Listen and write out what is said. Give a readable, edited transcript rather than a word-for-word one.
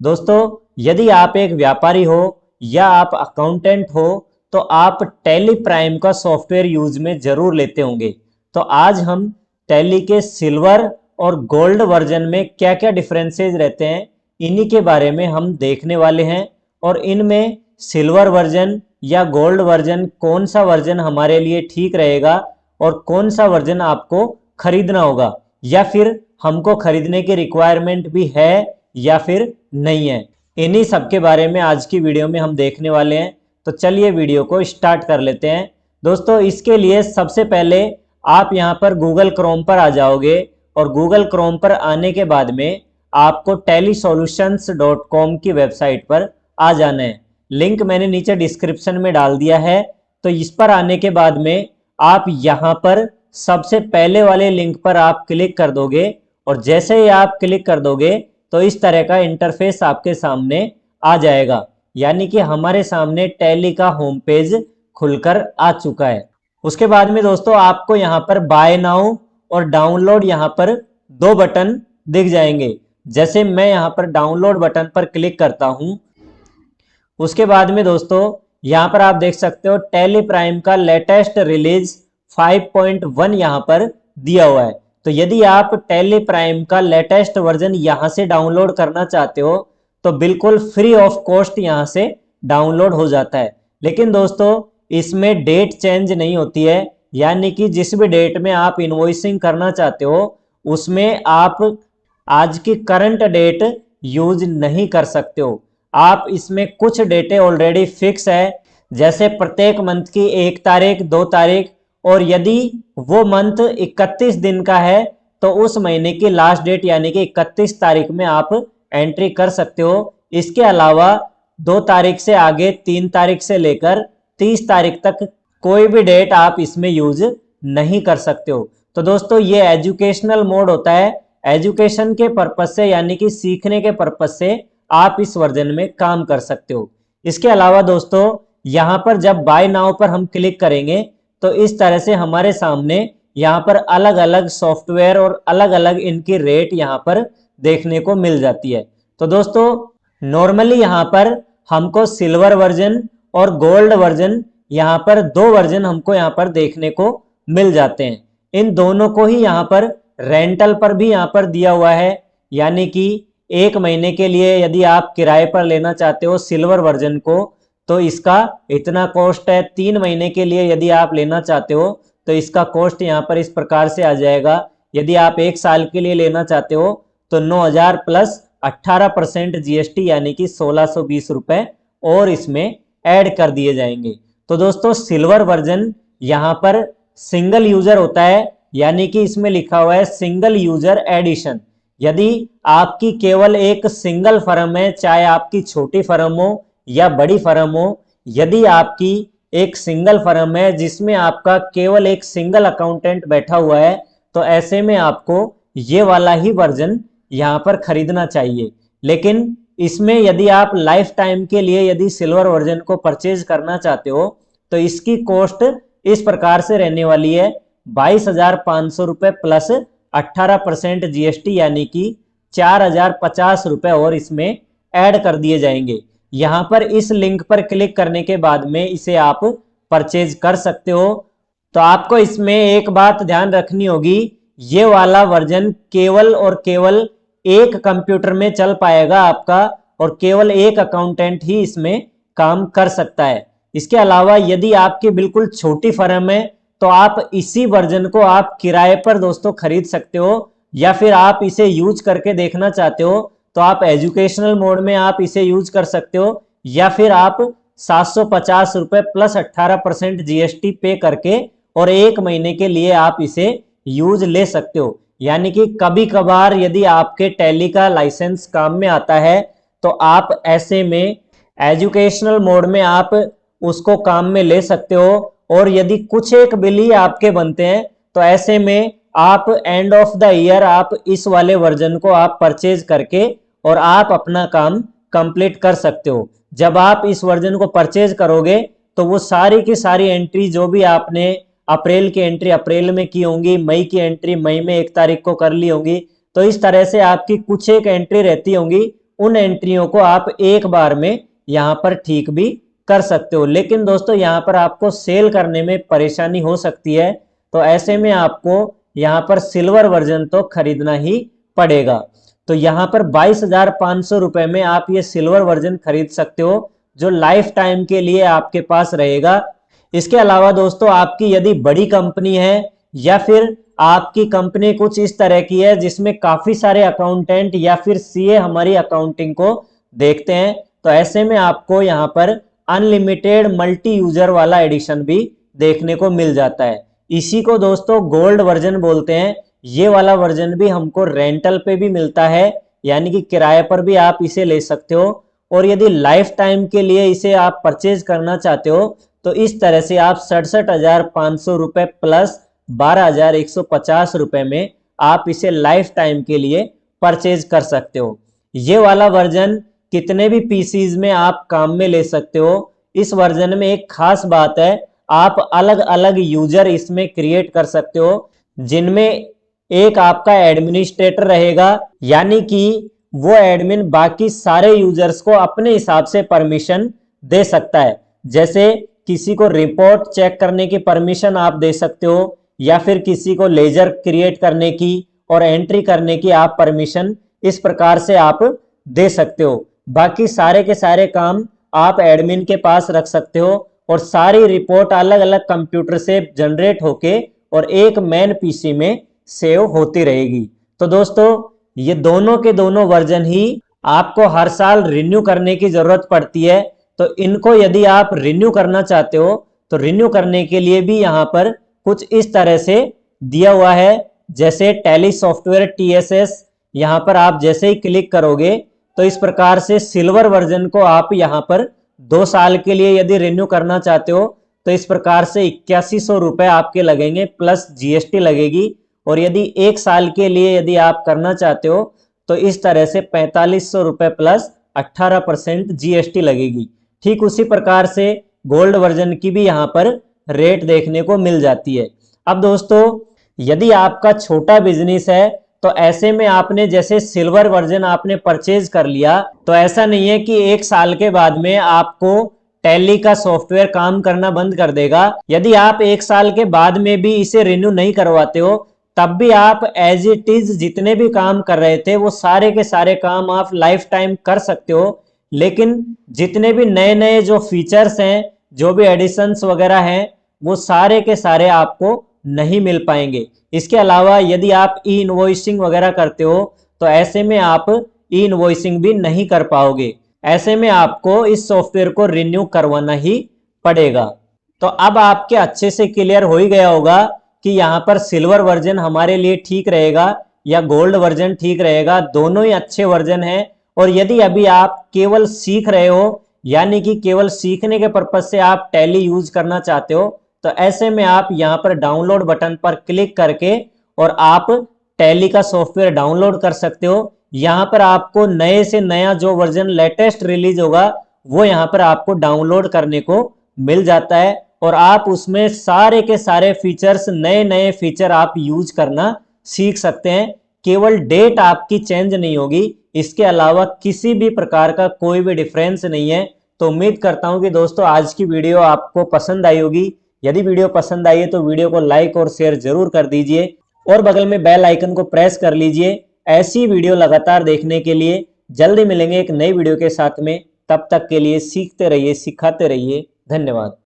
दोस्तों यदि आप एक व्यापारी हो या आप अकाउंटेंट हो तो आप टैली प्राइम का सॉफ्टवेयर यूज में जरूर लेते होंगे। तो आज हम टैली के सिल्वर और गोल्ड वर्जन में क्या क्या डिफरेंसेस रहते हैं इन्हीं के बारे में हम देखने वाले हैं। और इनमें सिल्वर वर्जन या गोल्ड वर्जन कौन सा वर्जन हमारे लिए ठीक रहेगा और कौन सा वर्जन आपको खरीदना होगा, या फिर हमको खरीदने की रिक्वायरमेंट भी है या फिर नहीं है, इन्हीं सब के बारे में आज की वीडियो में हम देखने वाले हैं। तो चलिए वीडियो को स्टार्ट कर लेते हैं। दोस्तों इसके लिए सबसे पहले आप यहाँ पर गूगल क्रोम पर आ जाओगे और गूगल क्रोम पर आने के बाद में आपको tellysolutions.com की वेबसाइट पर आ जाना है। लिंक मैंने नीचे डिस्क्रिप्शन में डाल दिया है। तो इस पर आने के बाद में आप यहाँ पर सबसे पहले वाले लिंक पर आप क्लिक कर दोगे और जैसे ही आप क्लिक कर दोगे तो इस तरह का इंटरफेस आपके सामने आ जाएगा, यानी कि हमारे सामने टैली का होम पेज खुलकर आ चुका है। उसके बाद में दोस्तों आपको यहाँ पर बाय नाउ और डाउनलोड यहाँ पर दो बटन दिख जाएंगे। जैसे मैं यहाँ पर डाउनलोड बटन पर क्लिक करता हूँ, उसके बाद में दोस्तों यहाँ पर आप देख सकते हो टैली प्राइम का लेटेस्ट रिलीज 5.1 यहाँ पर दिया हुआ है। तो यदि आप टैली प्राइम का लेटेस्ट वर्जन यहाँ से डाउनलोड करना चाहते हो तो बिल्कुल फ्री ऑफ कॉस्ट यहाँ से डाउनलोड हो जाता है। लेकिन दोस्तों इसमें डेट चेंज नहीं होती है, यानी कि जिस भी डेट में आप इनवॉइसिंग करना चाहते हो उसमें आप आज की करंट डेट यूज नहीं कर सकते हो। आप इसमें कुछ डेटें ऑलरेडी फिक्स है, जैसे प्रत्येक मंथ की 1 तारीख 2 तारीख, और यदि वो मंथ 31 दिन का है तो उस महीने की लास्ट डेट यानी कि 31 तारीख में आप एंट्री कर सकते हो। इसके अलावा 2 तारीख से आगे 3 तारीख से लेकर 30 तारीख तक कोई भी डेट आप इसमें यूज नहीं कर सकते हो। तो दोस्तों ये एजुकेशनल मोड होता है, एजुकेशन के पर्पज से यानी कि सीखने के पर्पज से आप इस वर्जन में काम कर सकते हो। इसके अलावा दोस्तों यहाँ पर जब बाय नाउ पर हम क्लिक करेंगे तो इस तरह से हमारे सामने यहाँ पर अलग अलग सॉफ्टवेयर और अलग अलग इनकी रेट यहाँ पर देखने को मिल जाती है। तो दोस्तों नॉर्मली यहाँ पर हमको सिल्वर वर्जन और गोल्ड वर्जन यहाँ पर दो वर्जन हमको यहाँ पर देखने को मिल जाते हैं। इन दोनों को ही यहाँ पर रेंटल पर भी यहाँ पर दिया हुआ है, यानी कि 1 महीने के लिए यदि आप किराए पर लेना चाहते हो सिल्वर वर्जन को तो इसका इतना कॉस्ट है। 3 महीने के लिए यदि आप लेना चाहते हो तो इसका कॉस्ट यहाँ पर इस प्रकार से आ जाएगा। यदि आप 1 साल के लिए लेना चाहते हो तो 9,000 प्लस 18% जीएसटी यानी कि 1,620 रुपए और इसमें ऐड कर दिए जाएंगे। तो दोस्तों सिल्वर वर्जन यहाँ पर सिंगल यूजर होता है, यानी कि इसमें लिखा हुआ है सिंगल यूजर एडिशन। यदि आपकी केवल एक सिंगल फर्म है, चाहे आपकी छोटी फर्म हो या बड़ी फर्म हो, यदि आपकी एक सिंगल फर्म है जिसमें आपका केवल एक सिंगल अकाउंटेंट बैठा हुआ है तो ऐसे में आपको ये वाला ही वर्जन यहाँ पर खरीदना चाहिए। लेकिन इसमें यदि आप लाइफ टाइम के लिए यदि सिल्वर वर्जन को परचेज करना चाहते हो तो इसकी कॉस्ट इस प्रकार से रहने वाली है 22,500 रुपए प्लस 18% जीएसटी यानी कि 4,050 रुपए और इसमें ऐड कर दिए जाएंगे। यहाँ पर इस लिंक पर क्लिक करने के बाद में इसे आप परचेज कर सकते हो। तो आपको इसमें एक बात ध्यान रखनी होगी, ये वाला वर्जन केवल और केवल एक कंप्यूटर में चल पाएगा आपका और केवल एक अकाउंटेंट ही इसमें काम कर सकता है। इसके अलावा यदि आपकी बिल्कुल छोटी फर्म है तो आप इसी वर्जन को आप किराए पर दोस्तों खरीद सकते हो, या फिर आप इसे यूज करके देखना चाहते हो तो आप एजुकेशनल मोड में आप इसे यूज कर सकते हो, या फिर आप 750 रुपए प्लस 18% जीएसटी पे करके और 1 महीने के लिए आप इसे यूज ले सकते हो। यानी कि कभी कभार यदि आपके टैली का लाइसेंस काम में आता है तो आप ऐसे में एजुकेशनल मोड में आप उसको काम में ले सकते हो, और यदि कुछ एक बिल ही आपके बनते हैं तो ऐसे में आप एंड ऑफ द ईयर आप इस वाले वर्जन को आप परचेज करके और आप अपना काम कंप्लीट कर सकते हो। जब आप इस वर्जन को परचेज करोगे तो वो सारी की सारी एंट्री जो भी आपने अप्रैल की एंट्री अप्रैल में की होंगी, मई की एंट्री मई में 1 तारीख को कर ली होंगी, तो इस तरह से आपकी कुछ एक एंट्री रहती होंगी उन एंट्रियों को आप एक बार में यहाँ पर ठीक भी कर सकते हो। लेकिन दोस्तों यहाँ पर आपको सेल करने में परेशानी हो सकती है, तो ऐसे में आपको यहाँ पर सिल्वर वर्जन तो खरीदना ही पड़ेगा। तो यहाँ पर 22,500 रुपए में आप ये सिल्वर वर्जन खरीद सकते हो, जो लाइफ टाइम के लिए आपके पास रहेगा। इसके अलावा दोस्तों आपकी यदि बड़ी कंपनी है या फिर आपकी कंपनी कुछ इस तरह की है जिसमें काफी सारे अकाउंटेंट या फिर सीए हमारी अकाउंटिंग को देखते हैं, तो ऐसे में आपको यहाँ पर अनलिमिटेड मल्टी यूजर वाला एडिशन भी देखने को मिल जाता है। इसी को दोस्तों गोल्ड वर्जन बोलते हैं। ये वाला वर्जन भी हमको रेंटल पे भी मिलता है, यानी कि किराए पर भी आप इसे ले सकते हो। और यदि लाइफ टाइम के लिए इसे आप परचेज करना चाहते हो तो इस तरह से आप 67,500 रुपए प्लस 12,150 रुपए में आप इसे लाइफ टाइम के लिए परचेज कर सकते हो। ये वाला वर्जन कितने भी पीसीज में आप काम में ले सकते हो। इस वर्जन में एक खास बात है, आप अलग अलग यूजर इसमें क्रिएट कर सकते हो, जिनमें एक आपका एडमिनिस्ट्रेटर रहेगा, यानी कि वो एडमिन बाकी सारे यूजर्स को अपने हिसाब से परमिशन दे सकता है। जैसे किसी को रिपोर्ट चेक करने की परमिशन आप दे सकते हो, या फिर किसी को लेजर क्रिएट करने की और एंट्री करने की आप परमिशन इस प्रकार से आप दे सकते हो। बाकी सारे के सारे काम आप एडमिन के पास रख सकते हो और सारी रिपोर्ट अलग अलग कंप्यूटर से जनरेट होके और एक मेन पीसी में सेव होती रहेगी। तो दोस्तों ये दोनों के दोनों वर्जन ही आपको हर साल रिन्यू करने की जरूरत पड़ती है। तो इनको यदि आप रिन्यू करना चाहते हो तो रिन्यू करने के लिए भी यहाँ पर कुछ इस तरह से दिया हुआ है, जैसे टैली सॉफ्टवेयर TSS। यहाँ पर आप जैसे ही क्लिक करोगे तो इस प्रकार से सिल्वर वर्जन को आप यहाँ पर 2 साल के लिए यदि रिन्यू करना चाहते हो तो इस प्रकार से 8100 रुपए आपके लगेंगे प्लस GST लगेगी। और यदि 1 साल के लिए यदि आप करना चाहते हो तो इस तरह से 4500 रुपए प्लस 18% GST लगेगी। ठीक उसी प्रकार से गोल्ड वर्जन की भी यहाँ पर रेट देखने को मिल जाती है। अब दोस्तों यदि आपका छोटा बिजनेस है तो ऐसे में आपने जैसे सिल्वर वर्जन आपने परचेज कर लिया, तो ऐसा नहीं है कि 1 साल के बाद में आपको टैली का सॉफ्टवेयर काम करना बंद कर देगा। यदि आप 1 साल के बाद में भी इसे रिन्यू नहीं करवाते हो तब भी आप एज इट इज जितने भी काम कर रहे थे वो सारे के सारे काम आप लाइफ टाइम कर सकते हो। लेकिन जितने भी नए नए जो फीचर्स हैं, जो भी एडिशंस वगैरह हैं, वो सारे के सारे आपको नहीं मिल पाएंगे। इसके अलावा यदि आप ई इनवॉइसिंग वगैरह करते हो तो ऐसे में आप ई इनवॉइसिंग भी नहीं कर पाओगे। ऐसे में आपको इस सॉफ्टवेयर को रिन्यू करवाना ही पड़ेगा। तो अब आपके अच्छे से क्लियर हो ही गया होगा कि यहाँ पर सिल्वर वर्जन हमारे लिए ठीक रहेगा या गोल्ड वर्जन ठीक रहेगा। दोनों ही अच्छे वर्जन हैं। और यदि अभी आप केवल सीख रहे हो, यानी कि केवल सीखने के पर्पज से आप टैली यूज करना चाहते हो, तो ऐसे में आप यहाँ पर डाउनलोड बटन पर क्लिक करके और आप टैली का सॉफ्टवेयर डाउनलोड कर सकते हो। यहाँ पर आपको नए से नया जो वर्जन लेटेस्ट रिलीज होगा वो यहाँ पर आपको डाउनलोड करने को मिल जाता है और आप उसमें सारे के सारे फीचर्स, नए नए फीचर आप यूज करना सीख सकते हैं। केवल डेट आपकी चेंज नहीं होगी, इसके अलावा किसी भी प्रकार का कोई भी डिफरेंस नहीं है। तो उम्मीद करता हूं कि दोस्तों आज की वीडियो आपको पसंद आई होगी। यदि वीडियो पसंद आई है तो वीडियो को लाइक और शेयर जरूर कर दीजिए और बगल में बेल आइकन को प्रेस कर लीजिए ऐसी वीडियो लगातार देखने के लिए। जल्दी मिलेंगे एक नई वीडियो के साथ में, तब तक के लिए सीखते रहिए, सिखाते रहिए। धन्यवाद।